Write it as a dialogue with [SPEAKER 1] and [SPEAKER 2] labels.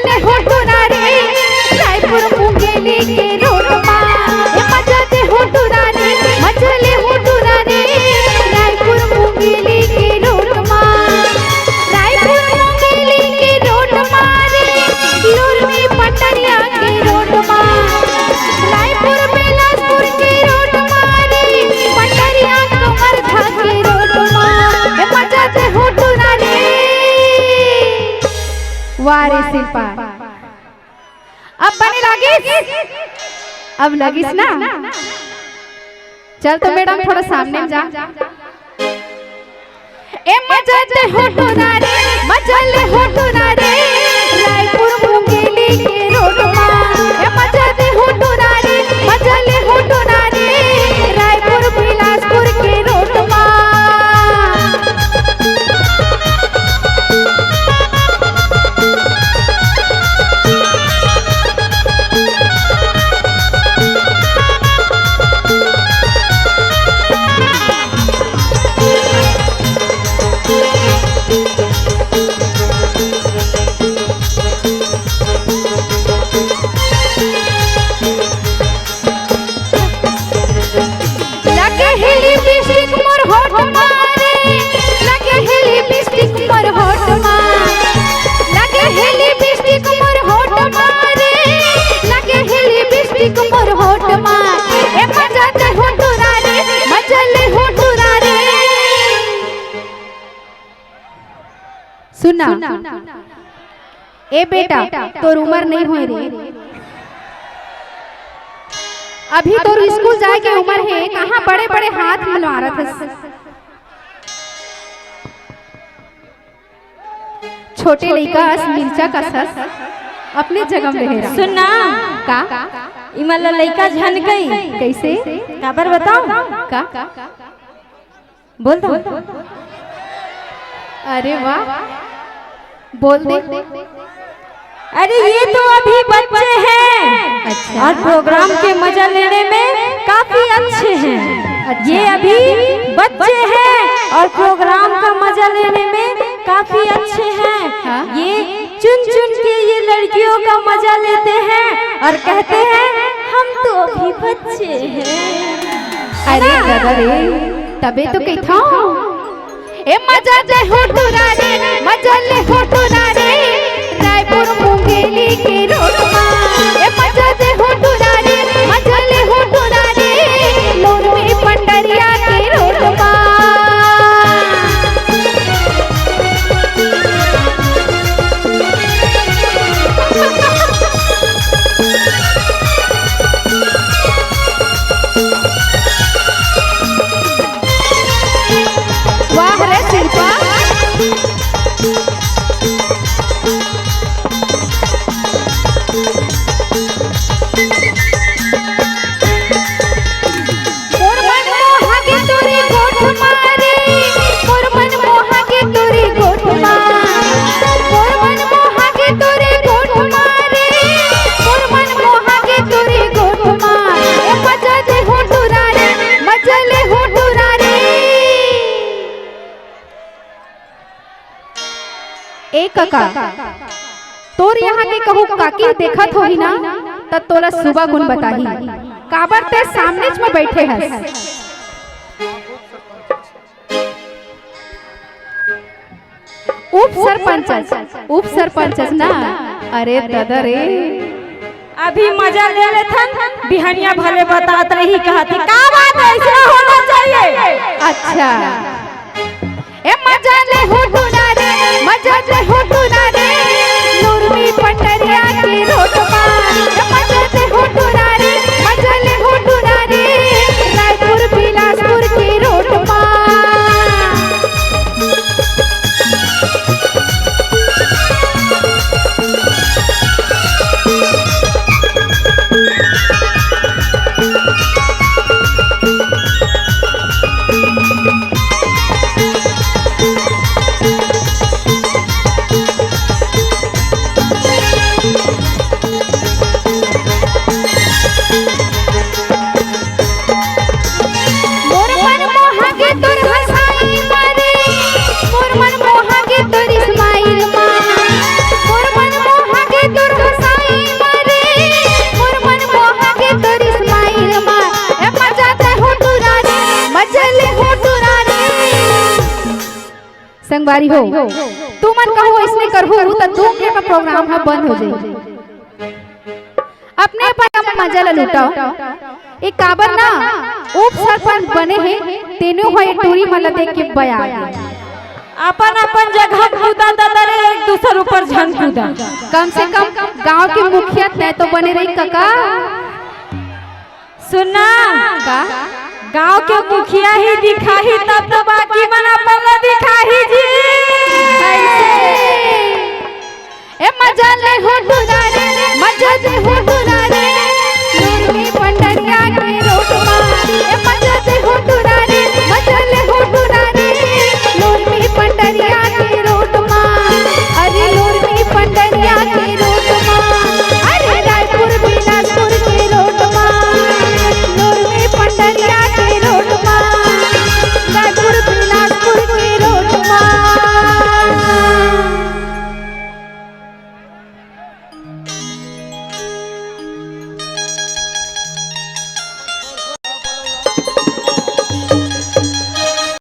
[SPEAKER 1] ले होटुरा रे रायपुर मुंगेली के रोड मा मजा दे होटुरा रे मजा ले होटुरा रे रायपुर मुंगेली के रोड मा रायपुर मुंगेली के रोड मा रे लुरमी पटरिया के रोड मा रायपुर बिलासपुर के रोड मा रे पटरिया कमरधा के रोड मा मजा दे होटुरा रे। वारे शिल्पा अब बने लगिस अब लगिस ना चल तो मैडम थोड़ा सामने जा ए मजा ले होटुरा रे मजा ले होटुरा रे रायपुर मुंगेली के रोड मा ए मजा ले होटुरा रे मजा ले होटुरा रे रायपुर बिलासपुर के रोड मा। सुना ए बेटा तोर उम्र नहीं हुई रे अभी तो स्कूल जाए के उम्र है कहाँ बड़े बड़े हाथ मिलवारत है छोटे लड़का मिर्चा का सस अपने जगह में रहा
[SPEAKER 2] सुनना
[SPEAKER 1] का
[SPEAKER 2] इमला लड़का झन गई
[SPEAKER 1] कैसे
[SPEAKER 2] काबर बताओ
[SPEAKER 1] का
[SPEAKER 2] बोल दो
[SPEAKER 1] अरे वाह बोल दे
[SPEAKER 2] अरे ये तो अभी बच्चे हैं
[SPEAKER 1] अच्छा
[SPEAKER 2] और प्रोग्राम के मजा लेने में काफी अच्छे हैं
[SPEAKER 1] अच्छा।
[SPEAKER 2] ये अभी बच्चे हैं और प्रोग्राम का मजा लेने में काफी अच्छे हैं
[SPEAKER 1] हाँ?
[SPEAKER 2] ये चुन चुन के ये लड़कियों का मजा लेते हैं और कहते हैं हम तो अभी बच्चे हैं।
[SPEAKER 1] अरे दादा रे तबे तो कहता ए मजा ले होटुरा रे मजा ले होटुरा रे रायपुर मुंगेली के रोड मा ए मजा ले होटुरा रे मजा ले होटुरा रे लुरमी पंडरिया के रोड मा। वाह रे शिल्पा मोर मन मोहा के तोरी गोठ मारे मोर मन मोहा के तोरी गोठ मारे मोर मन मोहा के तोरी गोठ मारे मोर मन मोहा के तोरी गोठ मारे ए मजा ले होटुरा रे मजा ले होटुरा रे। ए काका तोर यहाँ के कहू काकी देखत होही ना त तोला सुबह गुण बताही काबर ते सामने में बैठे हस उप सरपंच ना अरे दादा रे
[SPEAKER 2] अभी मजा ले लेथन बिहनिया भले बतात रही कहती का बात ऐसा होना चाहिए।
[SPEAKER 1] अच्छा ए मजा ले होटुरा रे मजा ले होटुरा रे लुरमी पंडरिया के रोड मा मजा ले होटुरा रे मजा ले होटुरा रे रायपुर बिलासपुर के रोड मा। संगवारी हो तू मन कहो इसने करहु तो 2 मिनट में प्रोग्राम है बंद हो जाए। अपने पर मजा ला लुटाओ। एक काबर ना उप सरपंच बने हैं तेनो होए टूरी मला देख के बया
[SPEAKER 2] अपन अपन जगह कूदा दादा रे एक दूसर ऊपर झन कूदा।
[SPEAKER 1] कम से कम गांव के मुखिया तय तो बने रही काका।
[SPEAKER 2] सुनना
[SPEAKER 1] का
[SPEAKER 2] गांव के मुखिया ही दिखाही तब तो बाकी बना पल्ला दिखाही जी।
[SPEAKER 1] ए मजा ले हो टुरा रे मजा दे हो टुरा